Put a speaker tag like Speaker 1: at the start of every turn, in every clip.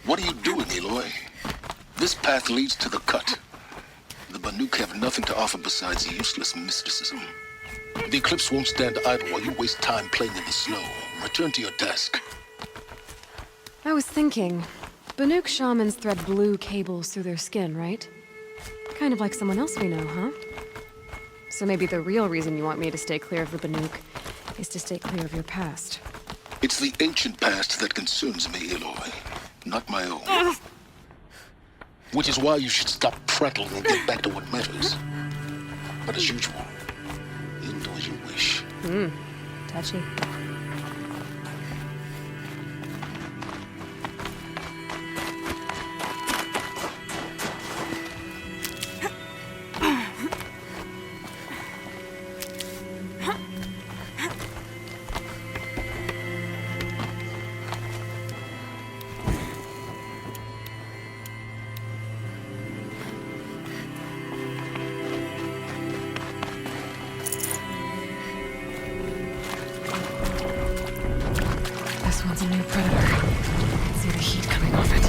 Speaker 1: What are you doing, Aloy? This path leads to the cut. The Banuk have nothing to offer besides useless mysticism. The Eclipse won't stand idle while you waste time playing in the snow. Return to your task.
Speaker 2: I was thinking, Banuk shamans thread blue cables through their skin, right? Kind of like someone else we know, huh? So maybe the real reason you want me to stay clear of the Banuk is to stay clear of your past.
Speaker 1: It's the ancient past that concerns me, Aloy, not my own. Which is why you should stop prattling and get back to what matters. But as usual, you'll do as you wish.
Speaker 2: Touchy. This one's a new predator. I can see the heat coming off it.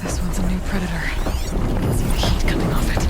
Speaker 2: This one's a new predator. I can see the heat coming off it.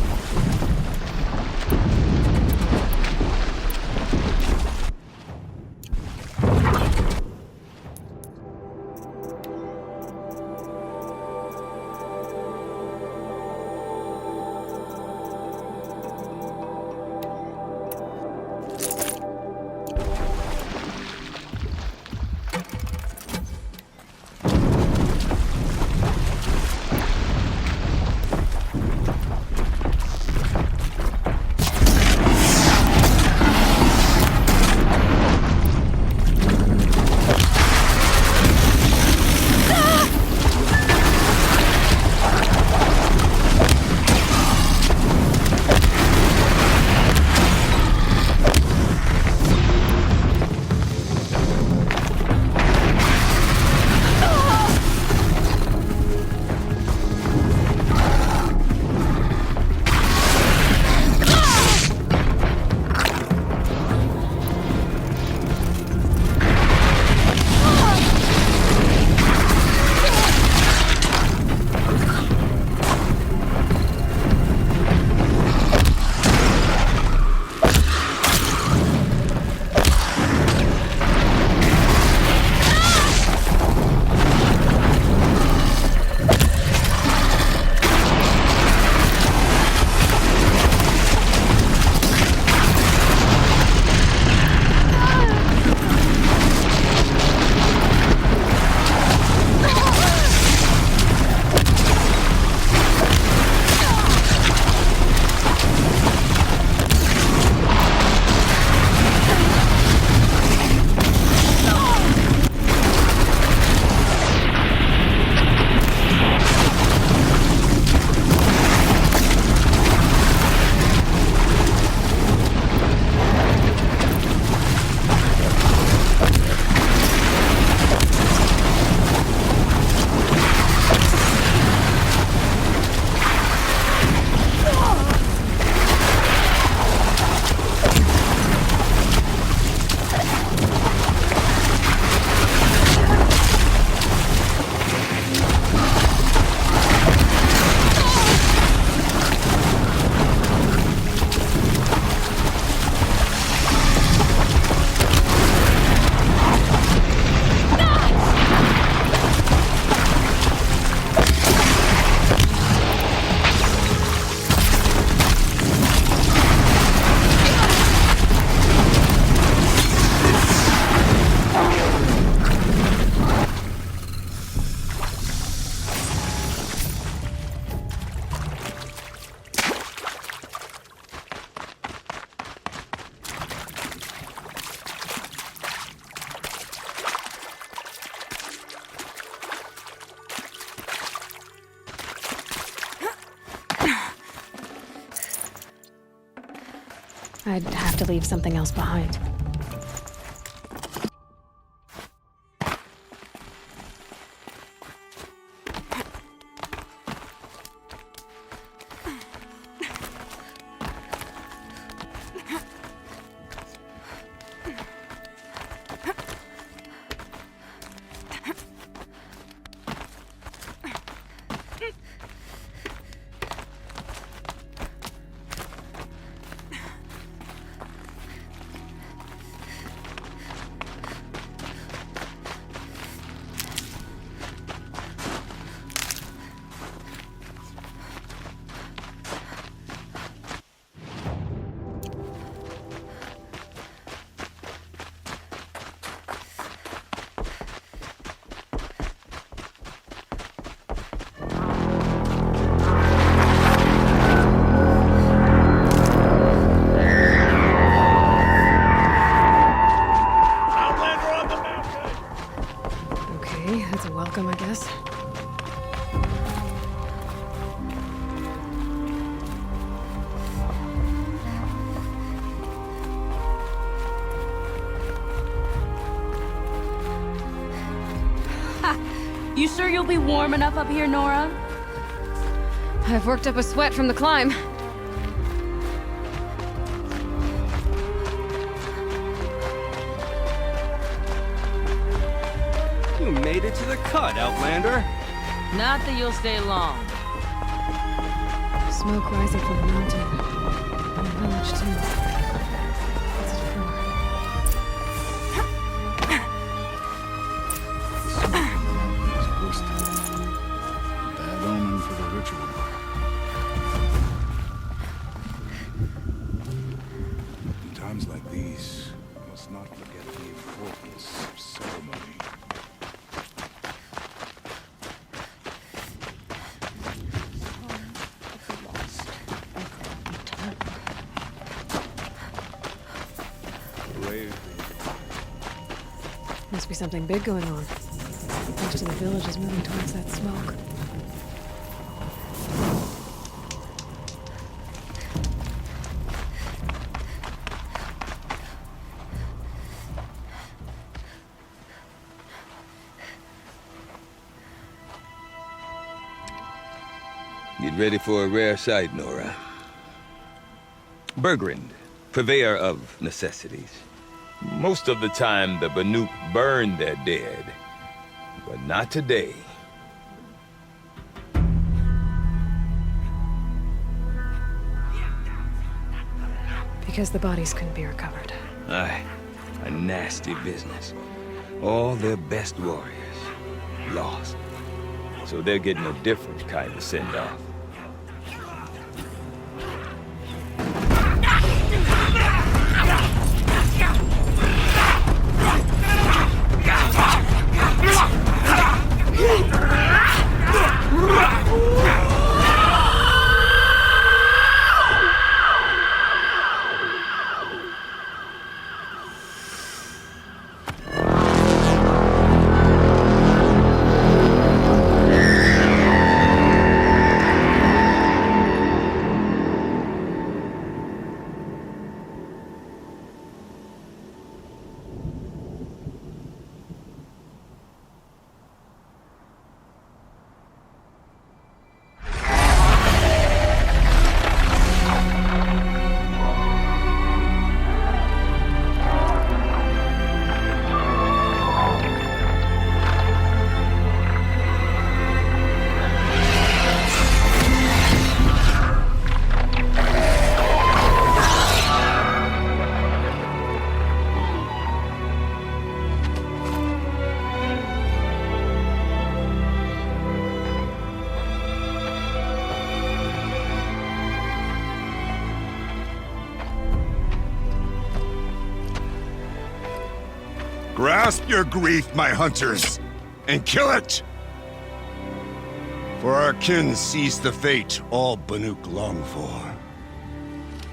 Speaker 2: I'd have to leave something else behind. Okay, that's a welcome, I guess.
Speaker 3: You sure you'll be warm enough up here, Nora?
Speaker 2: I've worked up a sweat from the climb.
Speaker 4: You made it to the cut, Outlander.
Speaker 3: Not that you'll stay long.
Speaker 2: Smoke rising from the mountain. And the village, too. What's it for?
Speaker 5: Bad omen for the ritual. In times like these, we must not forget the importance of ceremony.
Speaker 2: Must be something big going on. Most of the village is moving towards that smoke.
Speaker 6: Get ready for a rare sight, Nora. Bergrand, purveyor of necessities. Most of the time, the Banuk burn their dead, but not today.
Speaker 2: Because the bodies couldn't be recovered.
Speaker 6: Aye, a nasty business. All their best warriors lost. So they're getting a different kind of send-off.
Speaker 5: Grasp your grief, my hunters, and kill it! For our kin sees the fate all Banuk long for.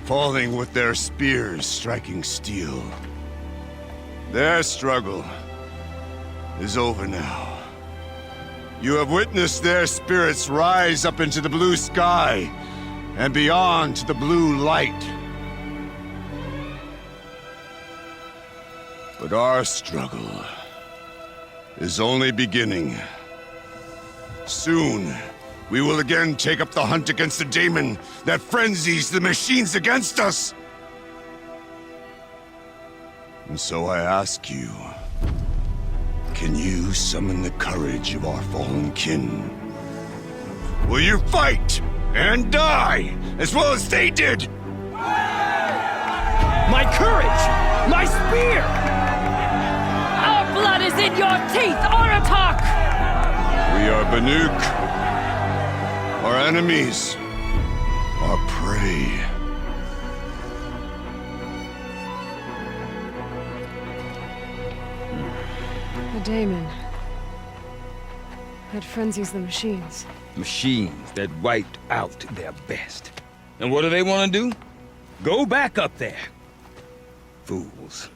Speaker 5: Falling with their spears striking steel. Their struggle is over now. You have witnessed their spirits rise up into the blue sky and beyond to the blue light. But our struggle is only beginning. Soon, we will again take up the hunt against the daemon that frenzies the machines against us. And so I ask you, can you summon the courage of our fallen kin? Will you fight and die as well as they did?
Speaker 4: My courage! My spear!
Speaker 3: Our blood is in your teeth, Aratak!
Speaker 5: We are Banuk. Our enemies. Our prey.
Speaker 2: A daemon. That frenzies the machines.
Speaker 6: Machines that wiped out their best. And what do they want to do? Go back up there. Fools.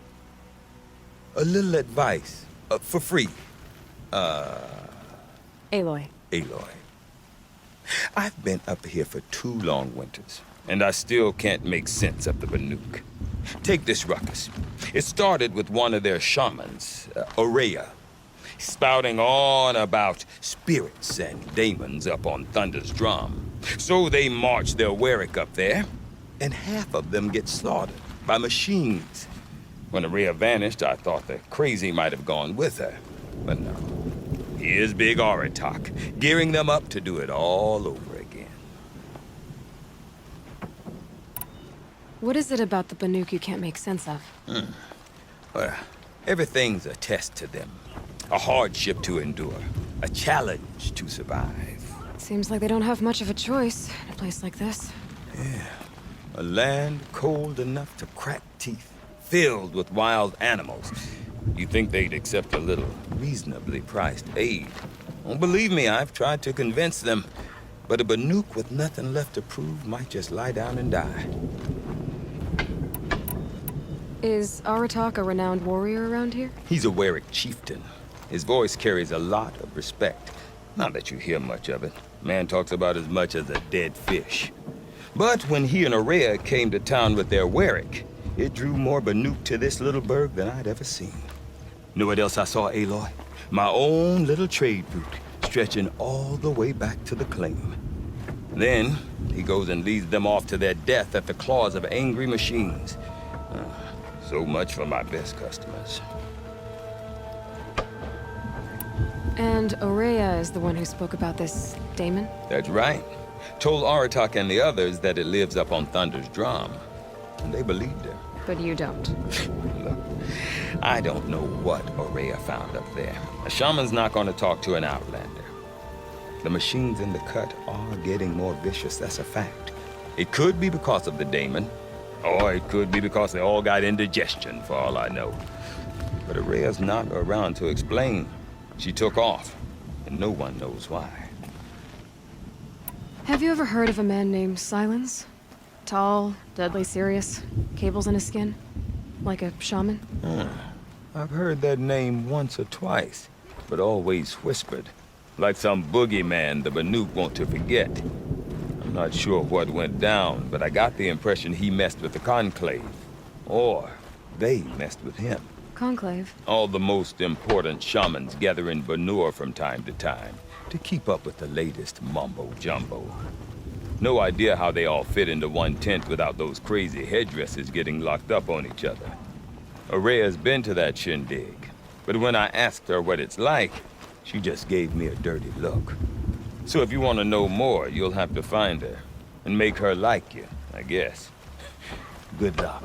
Speaker 6: A little advice. For free.
Speaker 2: Aloy.
Speaker 6: Aloy. I've been up here for 2 long winters, and I still can't make sense of the Banuk. Take this ruckus. It started with one of their shamans, Ourea, spouting on about spirits and daemons up on Thunder's drum. So they march their Werik up there, and half of them get slaughtered by machines. When Ourea vanished, I thought the crazy might have gone with her, but no. Here's Big Aratak, gearing them up to do it all over again.
Speaker 2: What is it about the Banuk you can't make sense of?
Speaker 6: Well, everything's a test to them. A hardship to endure. A challenge to survive.
Speaker 2: Seems like they don't have much of a choice in a place like this.
Speaker 6: A land cold enough to crack teeth, filled with wild animals. You think they'd accept a little reasonably priced aid. Oh, believe me, I've tried to convince them. But a Banuk with nothing left to prove might just lie down and die.
Speaker 2: Is Aratak a renowned warrior around here?
Speaker 6: He's a Werik chieftain. His voice carries a lot of respect. Not that you hear much of it. Man talks about as much as a dead fish. But when he and Ourea came to town with their Werik, it drew more Banuk to this little burg than I'd ever seen. Know what else I saw, Aloy? My own little trade route, stretching all the way back to the claim. Then, he goes and leads them off to their death at the claws of angry machines. So much for my best customers.
Speaker 2: And Ourea is the one who spoke about this daemon?
Speaker 6: That's right. Told Aratak and the others that it lives up on Thunder's drum. And they believed her.
Speaker 2: But you don't.
Speaker 6: Look, I don't know what Ourea found up there. A shaman's not going to talk to an outlander. The machines in the cut are getting more vicious, that's a fact. It could be because of the daemon, or it could be because they all got indigestion, for all I know. But Ourea's not around to explain. She took off, and no one knows why.
Speaker 2: Have you ever heard of a man named Silence? Tall, deadly serious, cables in his skin? Like a shaman?
Speaker 6: I've heard that name once or twice, but always whispered. Like some boogeyman the Banuk want to forget. I'm not sure what went down, but I got the impression he messed with the Conclave. Or they messed with him.
Speaker 2: Conclave?
Speaker 6: All the most important shamans gather in Banur from time to time to keep up with the latest mumbo-jumbo. No idea how they all fit into one tent without those crazy headdresses getting locked up on each other. Ourea's been to that shindig, but when I asked her what it's like, she just gave me a dirty look. So if you want to know more, you'll have to find her and make her like you, I guess. Good luck.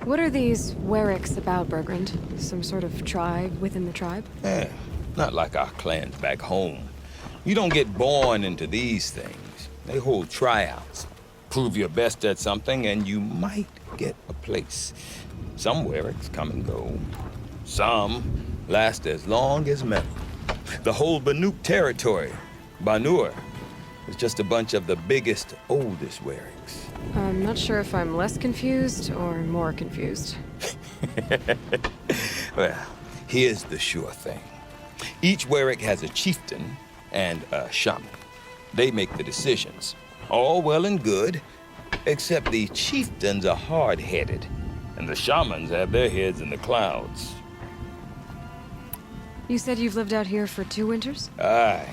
Speaker 2: What are these Weriks about, Bergrand? Some sort of tribe within the tribe?
Speaker 6: Not like our clans back home. You don't get born into these things. They hold tryouts. Prove your best at something and you might get a place. Some Weriks come and go. Some last as long as metal. The whole Banuk territory, Banur, is just a bunch of the biggest, oldest Weriks.
Speaker 2: I'm not sure if I'm less confused or more confused.
Speaker 6: Well, here's the sure thing. Each Werik has a chieftain and a shaman. They make the decisions. All well and good, except the chieftains are hard-headed. And the shamans have their heads in the clouds.
Speaker 2: You said you've lived out here for 2 winters?
Speaker 6: Aye.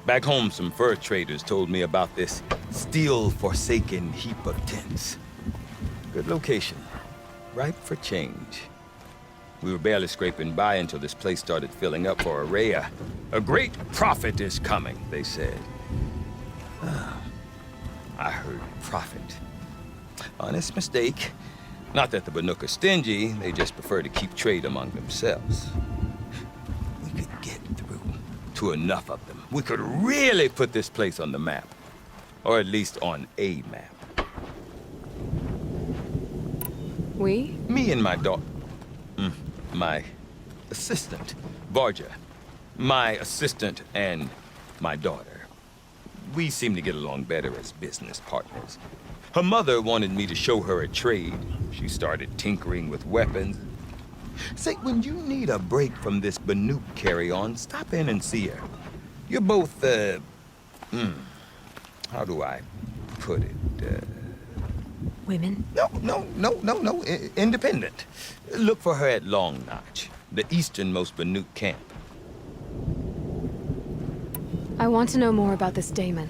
Speaker 6: Back home, some fur traders told me about this steel-forsaken heap of tents. Good location. Ripe for change. We were barely scraping by until this place started filling up for Araya. A great prophet is coming, they said. I heard prophet. Honest mistake. Not that the Banuk are stingy, they just prefer to keep trade among themselves. We could get through to enough of them. We could really put this place on the map. Or at least on a map.
Speaker 2: We?
Speaker 6: Me and my daughter. My assistant, Varja. My assistant and my daughter. We seem to get along better as business partners. Her mother wanted me to show her a trade. She started tinkering with weapons. Say, when you need a break from this Banuk carry-on, stop in and see her. You're both, how do I put it?
Speaker 2: Women?
Speaker 6: No. Independent. Look for her at Long Notch, the easternmost Banuk camp.
Speaker 2: I want to know more about this Daemon.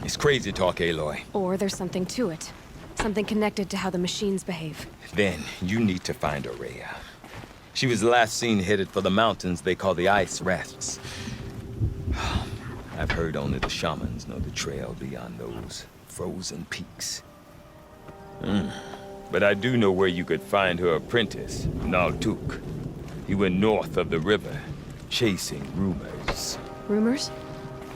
Speaker 6: It's crazy talk, Aloy.
Speaker 2: Or there's something to it. Something connected to how the machines behave.
Speaker 6: Then you need to find Araya. She was last seen headed for the mountains they call the Ice Rasps. I've heard only the shamans know the trail beyond those frozen peaks. But I do know where you could find her apprentice, Naltuk. He went north of the river, chasing rumors.
Speaker 2: Rumors?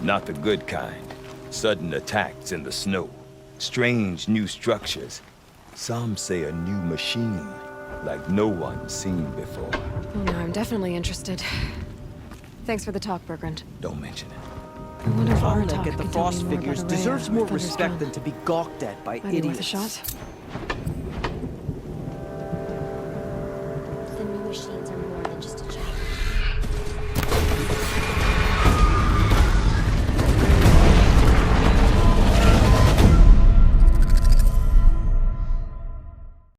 Speaker 6: Not the good kind. Sudden attacks in the snow. Strange new structures. Some say a new machine, like no one's seen before.
Speaker 2: Oh no, I'm definitely interested. Thanks for the talk, Bergrand.
Speaker 6: Don't mention it.
Speaker 2: I wonder if
Speaker 4: Arnak
Speaker 2: Aratak
Speaker 4: at the
Speaker 2: can tell me
Speaker 4: Frost
Speaker 2: more about
Speaker 4: figures
Speaker 2: Araya
Speaker 4: deserves
Speaker 2: or
Speaker 4: more
Speaker 2: Thunder's
Speaker 4: respect
Speaker 2: Gun.
Speaker 4: than to be gawked at by
Speaker 2: Might be worth a
Speaker 4: idiots.
Speaker 2: shot.